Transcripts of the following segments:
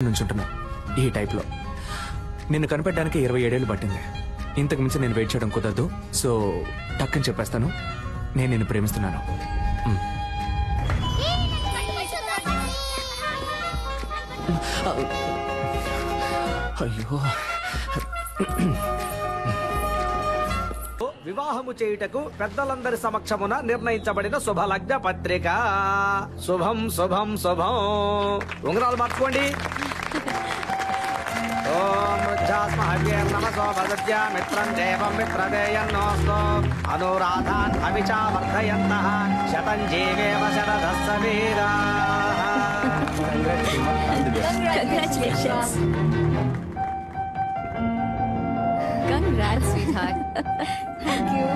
నుంచుంటున్నా ఈ టైప్లో. నిన్ను కనిపెట్టడానికి 27 ఏళ్ళు పట్టింది. ఇంతకు మించి నేను వెయిట్ చేయడం కుదరదు. సో టక్కని చెప్పేస్తాను, నేను నిన్ను ప్రేమిస్తున్నాను. అయ్యో, వివాహము చేయుటకు పెద్దలందరి సమక్షమున నిర్ణయించబడిన శుభలగ్న పత్రిక. శుభం శుభం శుభం. ఉంగరాలు మార్చుకోండి. ఓం నమసో భగత్య మిత్రం దేవం మిత్రదేయన్నోస్తు అనురాధాన్ అవిచా వర్ధయంతః శతం జీవేమ శరదస్స వీరాః. Congratulations. Congrats, sweetheart. Thank you.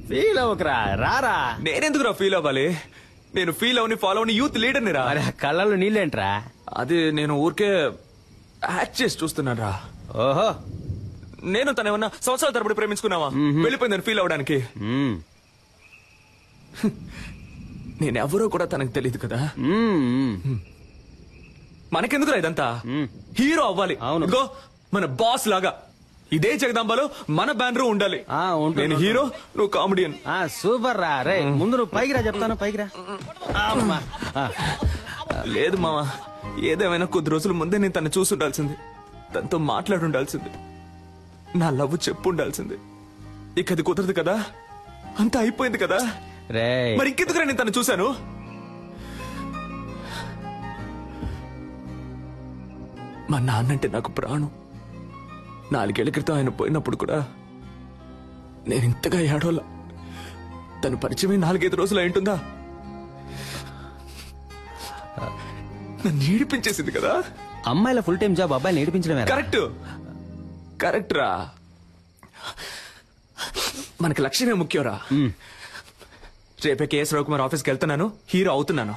Feel అవ్వకరా, రారా. నేనెందుకురా ఫీల్ అవ్వాలి? నేను ఫీల్ అవని ఫాలో అవని యూత్ లీడర్ని రా. కళ్ళల్లో నీళ్ళేంట్రా? అది నేను ఊరికే యాక్ట్ చేసి చూస్తున్నాను రా. ఓహో, నేను తను ఏమన్నా సంవత్సరాల తరబడి ప్రేమించుకున్నావా? వెళ్ళిపోయిందని ఫీల్ అవడానికి. నేనెవరో కూడా తనకు తెలియదు కదా. మనకెందుకురా ఇదంతా? హీరో అవ్వాలి. అవును. ఇదిగో మన బాస్ లాగా ఇదే జగదాంబలో మన బ్యానర్ ఉండాలి. నేను హీరో, నువ్వు కామెడియన్. సూపర్ రా. రే ముందు నువ్వు పైకి రా, చెప్తాను. పైకి రా. లేదు మావా, ఏదేమైనా కొద్ది రోజుల ముందే నేను తను చూసి ఉండాల్సింది, తనతో మాట్లాడి ఉండాల్సింది, నా లవ్ చెప్పు ఉండాల్సింది. ఇక అది కుదరదు కదా, అంతా అయిపోయింది కదా. మరి ఇంకెందుకురా నేను తను చూశాను? మా నాన్నంటే నాకు ప్రాణం. 4 ఏళ్ల క్రితం ఆయన పోయినప్పుడు కూడా నేను ఇంతగా ఏడోలా. తను పరిచయం 4-5 రోజులు అయింటుందా? నన్ను ఏడిపించేసింది కదా. అమ్మాయిల ఫుల్ టైం జాబ్ అబ్బాయిని ఏడిపించడమే. కరెక్ట్ కరెక్ట్ రా. మనకి లక్ష్యమే ముఖ్యంరా. రేపే కేఎస్ రవికుమార్ ఆఫీస్కి వెళ్తున్నాను, హీరో అవుతున్నాను.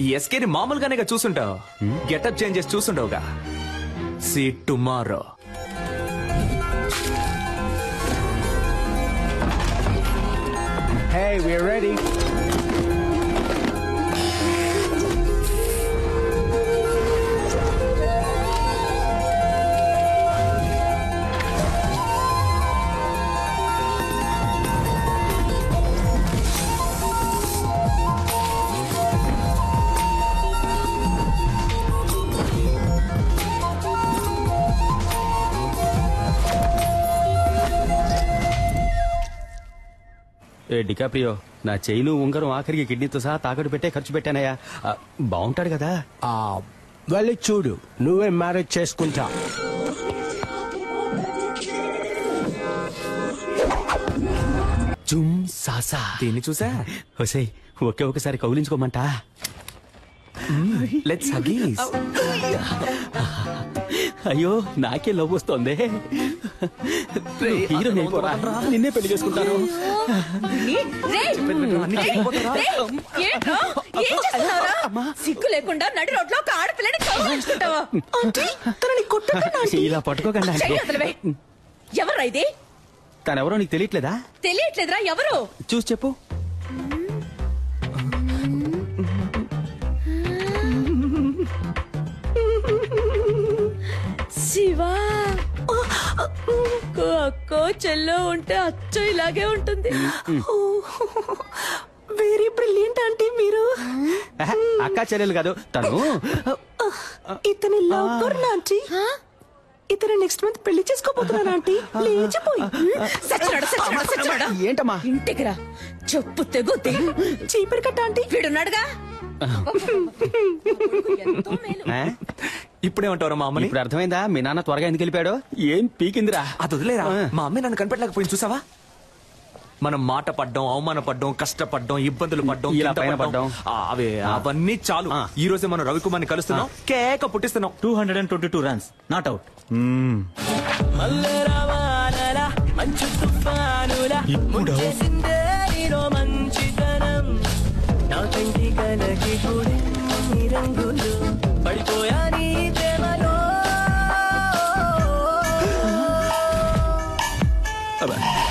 ఈ ఎస్కేని మామూలుగానే చూసుంటావు, గెటప్ చేంజ్ చేసి చూసుంటావుగా. See tomorrow. Hey, we're ready. DiCaprio, నా చైను ఉంగరం ఆఖరికి కిడ్నీతో సహా తాకట్టు పెట్టే ఖర్చు పెట్టానయ్యా. బాగుంటాడు కదా. వెళ్ళి చూడు, నువ్వే మ్యారేజ్ చేసుకుంటా. జుమ్ సాసా. దీన్ని చూసా? హోసే, ఒకసారి కౌలించుకోమంటా. లెట్స్ హగీస్. అయ్యో, నాకే లవ్ వస్తోంది. హీరో నిన్నే పెళ్లి చేసుకుంటాను. సిగ్గు లేకుండా నడి రోడ్లో ఒక ఆడపిల్లని కౌగిలించుకుంటావా? ఇలా పట్టుకోకండి. ఎవరా ఇది? తనెవరో నీకు తెలియట్లేదా? తెలియట్లేదురా. ఎవరు? చూసి చెప్పు. శివా. అక్కో చెల్లో ఉంటే అచ్చో ఇలాగే ఉంటుంది. వెరీ బ్రిలియంట్ ఆంటీ మీరు. అక్క చెల్లెలు కాదు తను. ఇతని లవ్ ఆంటీ. ఇతను నెక్స్ట్ మంత్ పెళ్లి చేసుకోబోతున్నాను ఆంటీ. లేచిపోయి ఏంటమ్మా ఇంటికి రా. చెప్పు తెగుద్ది. చీపిరి కట్ట ఆంటీ. వీడున్నాడుగా, ఎంతో మేలు. ఆ? ఇప్పుడేమంటారా మా అమ్మని? ఇప్పుడు అర్థమైందా మీ నాన్న త్వరగా ఎందుకు వెళ్ళిపోయాడు? ఏం పీకిందిరా? అది వదిలేరా, ఆ. మా అమ్మే నన్ను కనిపెట్టలేకపోయింది చూసావా? మనం మాట పడ్డం, అవమానపడ్డం, కష్టపడ్డం, ఇబ్బందులు పడ్డం, ఇలా కింద పైన పడ్డం. అవన్నీ చాలు. ఈ రోజే మనం రవికుమార్ని కలుస్తున్నాం, కేక పుట్టిస్తున్నాం. 222 runs, not out.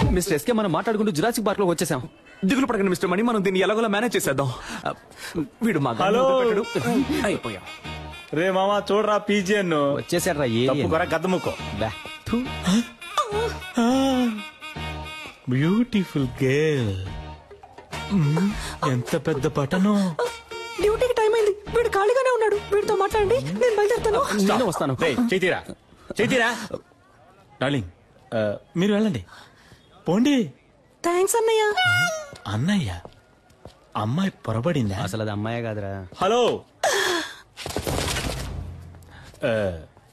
ఇప్పుడు మిస్టర్ ఎస్కే మనం మాట్లాడుకుంటూ జురాసిక్ పార్క్ లో వచ్చేసాం. దిగులు పడకండి మిస్టర్ మణి, మనం దీన్ని ఎలాగోలా మేనేజ్ చేసేద్దాం. వీడు మా హలో. అయిపోయాం. రే మామా చూడరా పీజియన్ వచ్చేసాడు రా. తప్పుకోరా గద్దముక్కో. Beautiful girl. ఎంత పెద్ద పట్టణం. డ్యూటీకి టైం అయింది, వీడు ఖాళీగానే ఉన్నాడు, వీడితో మాట్లాడండి, నేను బయలుదేరుతాను. నేను వస్తాను. చైతీరా డార్లింగ్, మీరు వెళ్ళండి, పోండి. థ్యాంక్స్ అన్నయ్య. అన్నయ్య, అమ్మాయి పొరబడిందా? అసలు అది అమ్మాయే కాదురా. హలో,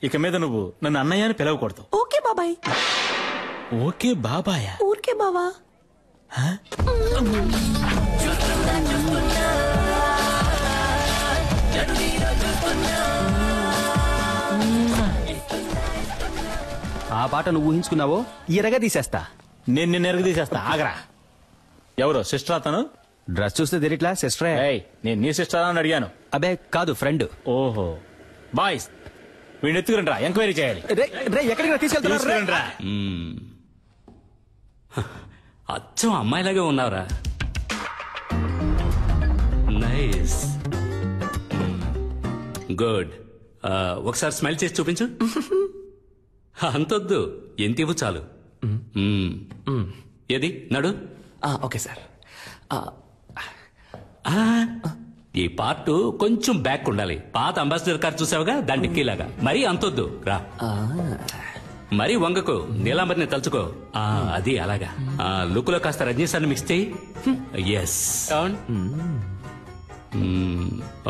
ఇక మీద నువ్వు నన్ను అన్నయ్య అని పిలవకూడదు. ఓకే బాబాయ్. ఓకే బాబాయా? ఊరికే బావా. ఆ పాట నువ్వు ఊహించుకున్నావో ఎరగా తీసేస్తా. నేను నిన్ను ఎరగ తీసేస్తా, ఆగరా. ఎవరో సిస్టర్ అతను? డ్రెస్ చూస్తే తెలియట్లా సిస్టరే. ఏయ్, నేను నీ సిస్టర్ అని అడిగాను. అబే కాదు, ఫ్రెండ్. ఓహో, బాయ్స్ వీడిని ఎత్తుకురండి రా, ఎంక్వైరీ చేయాలి. ఎక్కడికి తీసుకెళ్తున్నా? తీసుకురండి రా. అచ్చం అమ్మాయిలాగే ఉన్నావురా. Nice, good. ఒకసారి స్మైల్ చేసి చూపించు. అంతొద్దు, ఎంత ఇవ్వు చాలు. ఏది నడు. Okay sir. ఈ పార్ట్ కొంచెం బ్యాక్ ఉండాలి. పాత అంబాసిడర్ కార్ చూసావుగా, దాని కీలాగా. మరీ అంతొద్దు రా. మరీ వంగకు, నీలాంబరిని తలుచుకో. అది అలాగా. లుక్ లో కాస్త రజనీ సార్ని మిక్స్ చేయి. ఎస్.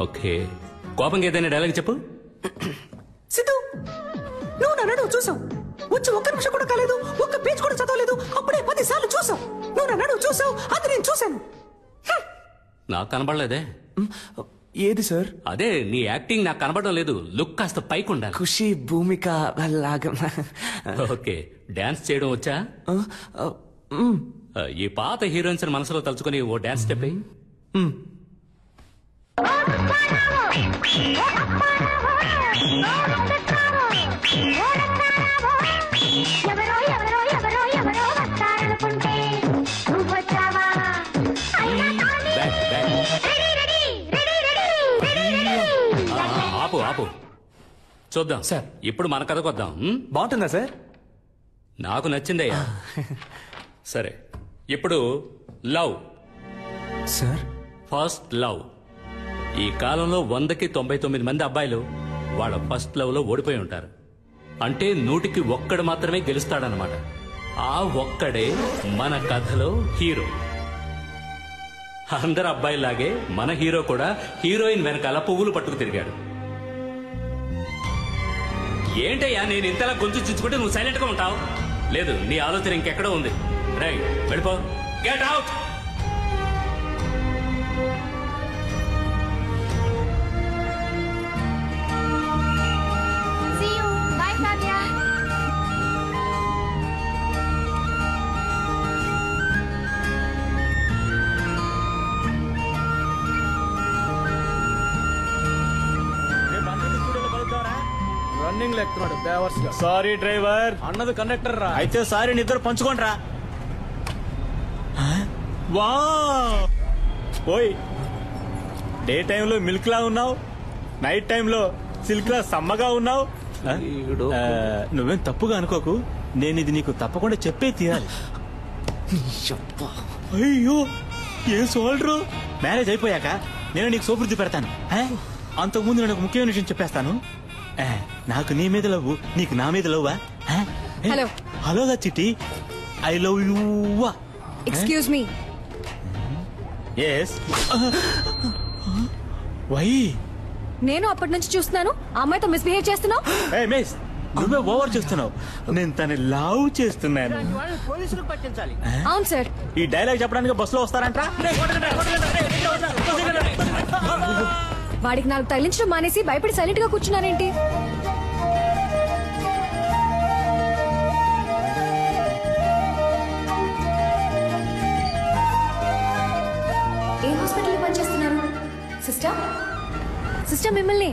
ఓకే, కోపంగా ఏదైనా డైలాగ్ చెప్పు. సిద్ధు, నువ్వు నన్ను చూసావు, వచ్చి ఒక్క నిమిషం కూడా కాలేదు, ఒక్క పేజ్ కూడా చదవలేదు, అప్పుడే 10 సార్లు చూసావు. నువ్వు నన్ను చూసావు, అది నేను చూశాను. నాకు కనబడలేదే. ఏది సార్? అదే నీ యాక్టింగ్ నాకు కనబడడం లేదు. లుక్ కాస్త పైకి ఉండాలి. ఖుషి భూమిక లాగా. ఓకే, డాన్స్ చేయడం వచ్చా? ఈ పాత హీరోయిన్స్ మనసులో తలుచుకుని ఓ డాన్స్ స్టెప్ అయ్యి. ఆపు ఆపు, చూద్దాం సార్. ఇప్పుడు మన కథకు వద్దాం. బాగుంటుందా సార్? నాకు నచ్చిందయ్యా. సరే, ఇప్పుడు లవ్ సార్. First love. ఈ కాలంలో 100కి 99 మంది అబ్బాయిలు వాళ్ళ ఫస్ట్ లవ్ లో ఓడిపోయి ఉంటారు. అంటే 100కి 1 మాత్రమే గెలుస్తాడనమాట. ఆ ఒక్కడే మన కథలో హీరో. అందరు అబ్బాయిలాగే మన హీరో కూడా హీరోయిన్ వెనకాల పువ్వులు పట్టుకు తిరిగాడు. ఏంటయ్యా నేను ఇంతలా గొంతు చుచ్చుకుంటే నువ్వు సైలెంట్ గా ఉంటావు? లేదు, నీ ఆలోచన ఇంకెక్కడో ఉంది. రైట్, వెళ్ళిపో. Get out. రన్నింగ్ లెక్కున్నాడు బేవర్స్ గా. సారీ డ్రైవర్ అన్నది కండక్టర్ రా. అయితే సారీ, నిద్ర పంచుకోండిరా. వా ఓయ్, డే టైంలో మిల్క్ లా ఉన్నావు, నైట్ టైంలో సిల్క్ లా సమ్మగా ఉన్నావు. నువ్వేం తప్పుగా అనుకోకు, నేను ఇది నీకు తప్పకుండా చెప్పే తీరాలి. అయ్యో, ఏ సోల్డ్రు. మ్యారేజ్ అయిపోయాక నేను నీకు సోపురుద్ది పెడతాను. అంతకుముందు నేను ఒక ముఖ్యమైన విషయం చెప్పేస్తాను. నాకు నీ మీద లవ్వు, నీకు నా మీద లవ్వా? హలో హలోగా Chitti, I love you. Excuse me. Yes. Why నేను అప్పటి నుంచి చూస్తున్నాను ఆ అమ్మాయితో మిస్బిహేవ్ చేస్తున్నావు. ఏ మిస్, నువ్వే ఓవర్ చేస్తున్నావు. నేను తన లవ్ చేస్తున్నాను. అవును సార్. ఈ డైలాగ్ చెప్పడానికి బస్సులో వస్తారంట. వాడికి నాకు తగిలించడం మానేసి భయపడి సైలెంట్ గా కూర్చున్నారేంటి? ఏ హాస్పిటల్లో పనిచేస్తున్నారు సిస్టర్? సిస్టర్ మిమ్మల్ని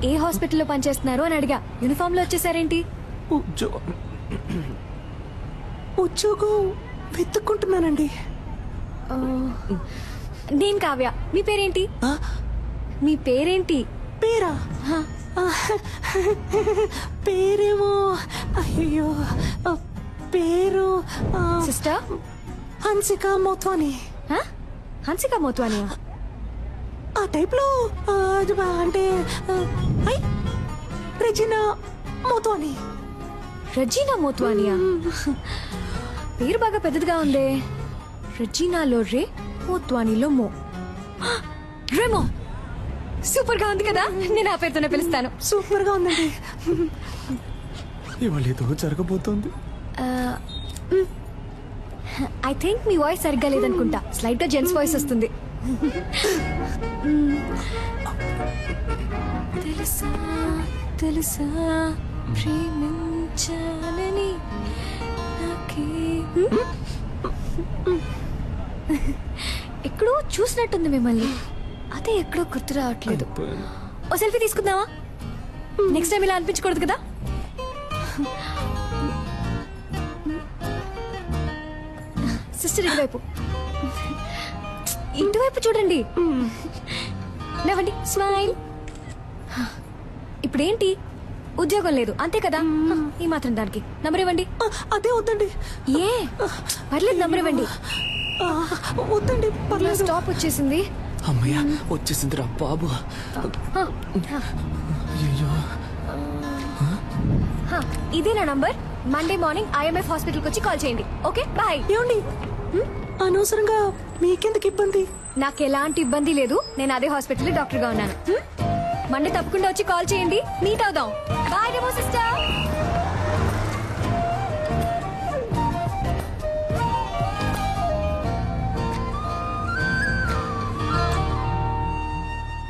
ఏ హాస్పిటల్లో పనిచేస్తున్నారు అని అడిగా. యూనిఫామ్ లో వచ్చేసారేంటి? ఉద్యోగం వెతుక్కుంటున్నానండి. నేను కావ్య. మీ పేరేంటి? మీ పేరేంటి? పేరా? పేరేమో అయ్యో పేరు సిస్టర్ హన్సిక మోత్వాని. హన్సిక మోత్వానియా? ఆ టైప్ లో అంటే రెజినా మోత్వాని. రజీనా మోత్వానియా? పేరు బాగా పెద్దదిగా ఉందే. రజీనాలో రే, మోత్వానీలో మో. రేమో సూపర్ గా ఉంది కదా. నేను ఆ పేరుతోనే పిలుస్తాను. సూపర్ గా ఉందండి. ఇవాళ ఏదో జరగబోతోంది. ఐ థింక్ మీ వాయిస్ సరిగ్గా లేదనుకుంటా. స్లైట్ గా జెంట్స్ వాయిస్ వస్తుంది. తెలుసా తెలుసా ప్రేమించాలని నాకే. ఎక్కడో చూసినట్టుంది మిమ్మల్ని. అదే ఎక్కడో గుర్తు రావట్లేదు. ఓ సెల్ఫీ తీసుకుందామా? నెక్స్ట్ టైం ఇలా అనిపించకూడదు కదా. సిస్టర్ ఇటువైపు, ఇటువైపు చూడండి. నవ్వండి, స్మైల్. ఇప్పుడేంటి, ఉద్యోగం లేదు అంతే కదా. ఈ మాత్రం దానికి నంబర్ ఇవ్వండి. అదే వద్దండి. ఏ పర్లేదు, నంబర్ ఇవ్వండి. వద్దండి పర్లేదు. స్టాప్ వచ్చేసింది. అమ్మయ్య వచ్చేసింది రా బాబు. ఇదే నా నంబర్. మండే మార్నింగ్ IMF హాస్పిటల్కి వచ్చి కాల్ చేయండి. Okay bye. ఏమండి అనవసరంగా మీకెందుకు ఇబ్బంది? నాకు ఎలాంటి ఇబ్బంది లేదు. నేను అదే హాస్పిటల్ డాక్టర్ గా ఉన్నాను. మండే తప్పకుండా వచ్చి కాల్ చేయండి. మీట్ అవుదాం. బాయ్ డెమో సిస్టర్.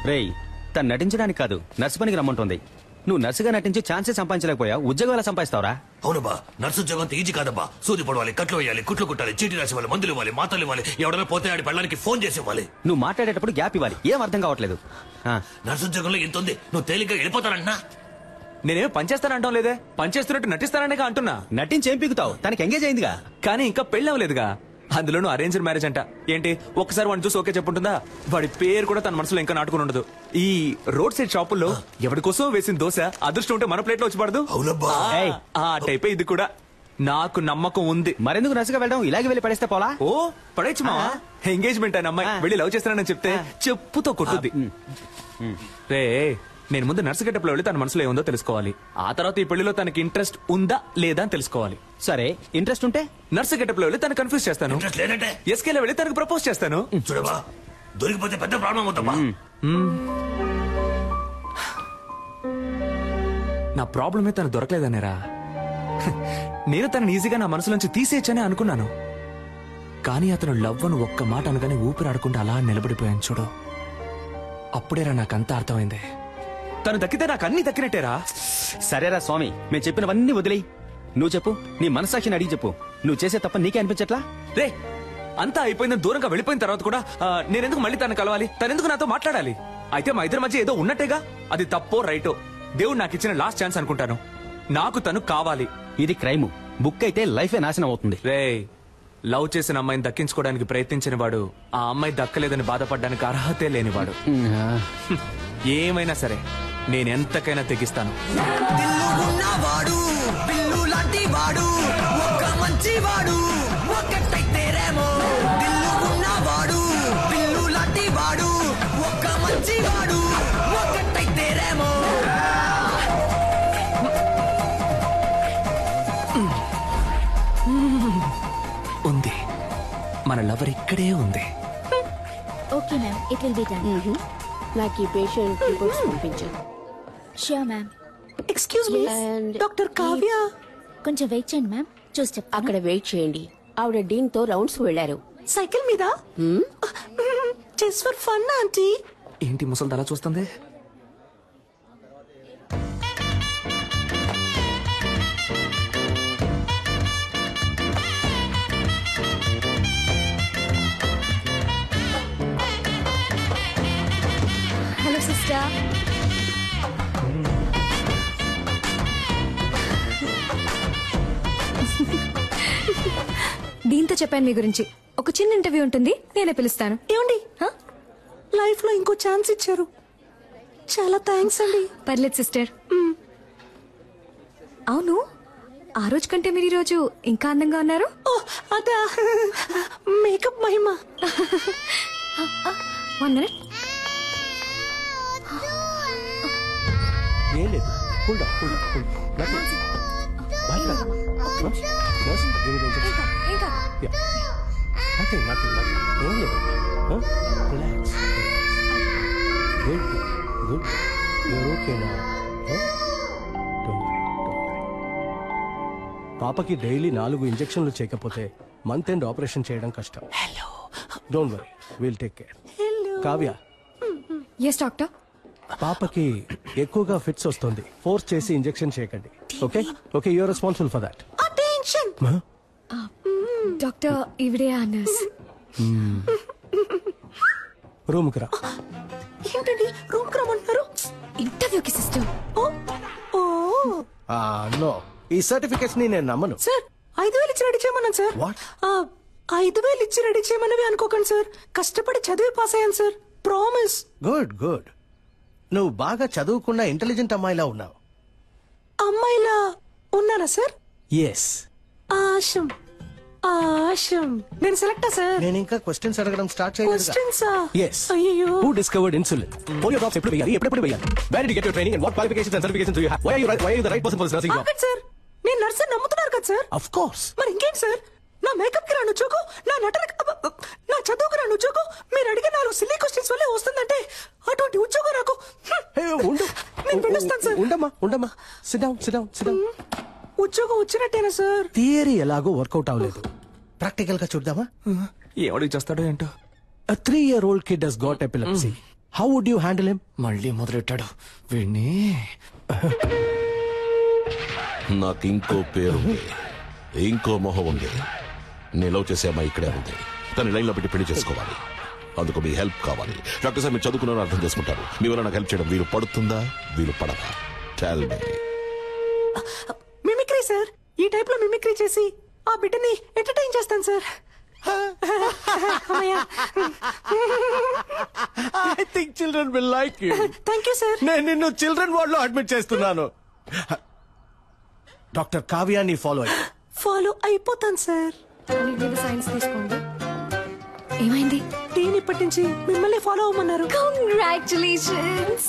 రేయ్, తను నటించడానికి కాదు నర్సు పనికి రమ్మంటుంది. నువ్వు నర్సుగా నటించి ఛాన్సే సంపాదించలేకపోయా, ఉద్యోగం ఎలా సంపాదిస్తావురా? అవునబ్బా, నర్సు ఉద్యోగం అంత ఈజీ కాదబ్బా. సూది పడవాలి, కట్లు వేయాలి, కుట్లు కుట్టాలి, చీటీ రాసి ఇవ్వాలి, మందులు ఇవ్వాలి, మాతలు ఇవ్వాలి, ఎవడైనా పోతే ఆడి పెళ్ళడానికి ఫోన్ చేసి ఇవ్వాలి. నువ్వు మాట్లాడేటప్పుడు గ్యాప్ ఇవ్వాలి. ఏం అర్థం కావట్లేదు. నర్సు ఉద్యోగంలో ఎంత ఉంది, నువ్వు తేలిగ్గా వెళ్ళిపోతానంటున్నా. నేనేం పనిచేస్తానంటాం లేదే, పనిచేస్తున్నట్టు నటిస్తాననే అంటున్నా. నటించి ఏం పీకుతావు? తనకి ఎంగేజ్ అయిందిగా. కానీ ఇంకా పెళ్ళి అవ్వలేదుగా. అందులోనూ అరేంజ్డ్ మ్యారేజ్ అంట. ఏంటి ఒక్కసారి వాడిని చూసి ఓకే చెప్పుంటుందా? వాడి పేరు కూడా తన మనసులో ఇంకా నాటుకుని ఉండదు. ఈ రోడ్ సైడ్ షాపుల్లో ఎవరి కోసం వేసిన దోశ అదృష్టం ఉంటే మన ప్లేట్ లో వచ్చి పడదు. అవునబ్బా. ఆ టైపే ఇది కూడా. నాకు నమ్మకం ఉంది. మరెందుకు నర్సుగా వెళ్ళడం? ఇలాగే వెళ్ళి పడేస్తే పోలా? ఓ పడేచ్చు మావా. ఎంగేజ్మెంట్ అయిన అమ్మాయి వెళ్ళి లవ్ చేస్తానని చెప్తే చెప్పుతో కొట్టుద్ది. రే, నేను ముందు నర్సు గెటప్ లో వెళ్ళి తన మనసులో ఏముందో తెలుసుకోవాలి. ఆ తర్వాత ఈ పెళ్లిలో తనకి ఇంట్రెస్ట్ ఉందా లేదా అని తెలుసుకోవాలి. సరే, ఇంట్రెస్ట్ ఉంటే నర్సు గెటప్ లో వెళ్ళి తను కన్ఫ్యూజ్ చేస్తాను. ఇంట్రెస్ట్ లేదంటే ఎస్కేలో వెళ్ళి తనకు ప్రపోజ్ చేస్తాను. చూడబా, దొరికిపోతే పెద్ద ప్రాబ్లం అవుతాబ్బా. నా ప్రాబ్లమే తను దొరకలేదనేరా. నేను తనని ఈజీగా నా మనసులోంచి తీసేయచ్చనే అనుకున్నాను. కానీ అతను లవ్ అని ఒక్క మాట అనగానే ఊపిరాడకుండా అలా నిలబడిపోయాను చూడు. అప్పుడేరా నాకంతా అర్థమైంది. తను దక్కితే నాకు అన్ని దక్కినట్టేరా. సరేరా స్వామి, మేము చెప్పినవన్నీ వదిలేయి. నువ్వు చెప్పు, నీ మనసాక్షిని అడిగి చెప్పు. నువ్వు చేసే తప్ప నీకే అనిపించట్లా? రే, అంతా అయిపోయిందని దూరంగా వెళ్ళిపోయిన తర్వాత కూడా నేనెందుకు మళ్ళీ తను కలవాలి? తనెందుకు నాతో మాట్లాడాలి? అయితే మా ఇద్దరి మధ్య ఏదో ఉన్నట్టేగా. అది తప్పో రైటో దేవుడు నాకు ఇచ్చిన లాస్ట్ ఛాన్స్ అనుకుంటాను. నాకు తను కావాలి. ఇది క్రైమ్. బుక్ అయితే లైఫే నాశనం అవుతుంది. రే, లవ్ చేసిన అమ్మాయిని దక్కించుకోవడానికి ప్రయత్నించిన వాడు ఆ అమ్మాయి దక్కలేదని బాధపడడానికి అర్హతే లేనివాడు. ఏమైనా సరే నేనెంతకైనా తెగిస్తాను. దిల్లున్నవాడు, పిల్లు లాంటి వాడు, ఒక్క మంచి వాడు, ఒక్కటైతేరేమో. దిల్లున్నవాడు, పిల్లు లాంటి వాడు, ఒక్క మంచి వాడు, ఒక్కటైతేరేమో. ఉంది, మన లవర్ ఇక్కడే ఉంది. Okay ma'am, it will be done. నాకు ఈ పేషెంట్ రిపోర్ట్స్ పంపించాను. Sure ma'am. Excuse me, doctor Kavya. కొంచెం వెయిట్ చేయండి మ్యామ్, చూసి చెప్తాను. అక్కడ వెయిట్ చేయండి. ఆవిడ డీన్ తో రౌండ్స్ వెళ్లారు. సైకిల్ మీద? Just for fun aunty. ఏంటి ముసలి అలా చూస్తుంది? Hello sister. దీంతో చెప్పాను మీ గురించి. ఒక చిన్న ఇంటర్వ్యూ ఉంటుంది, నేనే పిలుస్తాను. ఏమండి, లైఫ్ లో ఇంకో ఛాన్స్ ఇచ్చారు, చాలా థ్యాంక్స్ అండి. పర్లేదు సిస్టర్. అవును, ఆ రోజు కంటే మీరు ఈ రోజు ఇంకా అందంగా ఉన్నారు. అదా మేకప్ మహిమ. 1 minute. ఏం లేదు, cool down, cool down, cool down. ఇంకా నథింగ్, నథింగ్, నథింగ్. ఏం లేదు. రిలాక్స్. Good, good. యూర్ ఓకేనా? పాపకి డైలీ 4 ఇంజెక్షన్లు చేయకపోతే మంత్ ఎండ్ ఆపరేషన్ చేయడం కష్టం. Don't worry, will take care. Kavya. Yes doctor. పాపకి ఎక్కువగా ఫిట్స్ వస్తుంది, ఫోర్స్ చేసి ఇంజెక్షన్ చేయకండి. Okay okay, you are responsible for that. Attention. Doctor ఈవిడే ఆ నర్స్. రూమ్ కి రా. ఏంటండి రూమ్ కి రమ్మంటున్నారు? ఇంటర్వ్యూకి సిస్టర్. నో, ఈ సర్టిఫికెట్స్ ని నేను నమ్మను. సార్ 5,000 ఇచ్చి రెడీ చేయమన్నాను సార్. 5,000 ఇచ్చి రెడీ చేయమన్నవి అనుకోకండి సార్, కష్టపడి చదివి పాస్ అయ్యాను సార్, ప్రామిస్. Good good. నువ్వు బాగా చదువుకున్న ఇంటెలిజెంట్ అమ్మాయిలా ఉన్నావు. అమ్మాయిలా ఉన్నారా సార్? ఎస్. ఆశం ఆశం. నేను సెలెక్టా సార్? నేను ఇంకా క్వశ్చన్స్ అడగడం స్టార్ట్ చేయలేదు. క్వశ్చన్సా? yes. అయ్యో. Who discovered insulin? Polio drops ఎప్పుడు వేయాలి, ఎప్పుడు వేయాలి? Where did you get your training and what qualifications and certifications do you have? Why are you the right person for this nursing job? ఆగండి sir, నేను nurse నమ్ముతున్నారు కదా sir? Of course. మరి ఇంకేంటి సార్, నా మేకప్ కి రాను ఉద్యోగం, నా నా చదువుకు రాను ఉద్యోగం, మీరు అడిగే 4 సిల్లీ క్వశ్చన్స్ వల్లే వస్తుందంటే అటువంటి ఉద్యోగం నాకు. నేను పిలుస్తాను సార్. ఉండమ్మా. Sit down, sit down, sit down. ఉద్యోగం వచ్చినట్టేనా సార్? థియరీ ఎలాగో వర్కౌట్ అవ్వలేదు, ప్రాక్టికల్ గా చూద్దామా? ఎవడికి చేస్తాడో ఏంటో. A 3-year-old kid has got epilepsy. How would you handle him? మళ్ళీ మొదలెట్టాడు వీడిని. నాకు ఇంకో పేరు ఉంది, ఇంకో మొహం ఉంది. నేను లవ్ చేసే అమ్మాయి ఇక్కడే ఉంది, తను లైన్ లో పెట్టి పెళ్లి చేసుకోవాలి. అందుకు మీ హెల్ప్ కావాలి. డాక్టర్ సార్, మీరు చదువుకున్నారని అర్థం చేసుకుంటారు. మీ వల్ల నాకు హెల్ప్ చేయడం వీలు పడుతుందా, వీలు పడదా? Tell me. మిమిక్రీ సార్, ఈ టైప్ లో మిమిక్రీ చేసి ఆ బిడ్డని ఎంటర్టైన్ చేస్తాను sir. I think children will like you. Thank you sir. నేను నిన్ను చిల్డ్రన్ వార్డ్ లో అడ్మిట్ చేస్తున్నాను. డాక్టర్ కావ్యాని ఫాలో అయిపోతాను సార్. సైన్స్ తీసుకోండి. ఏమైంది? దీని ఇప్పటి నుంచి మిమ్మల్ని ఫాలో అవ్వమన్నారు. కంగ్రాచులేషన్స్.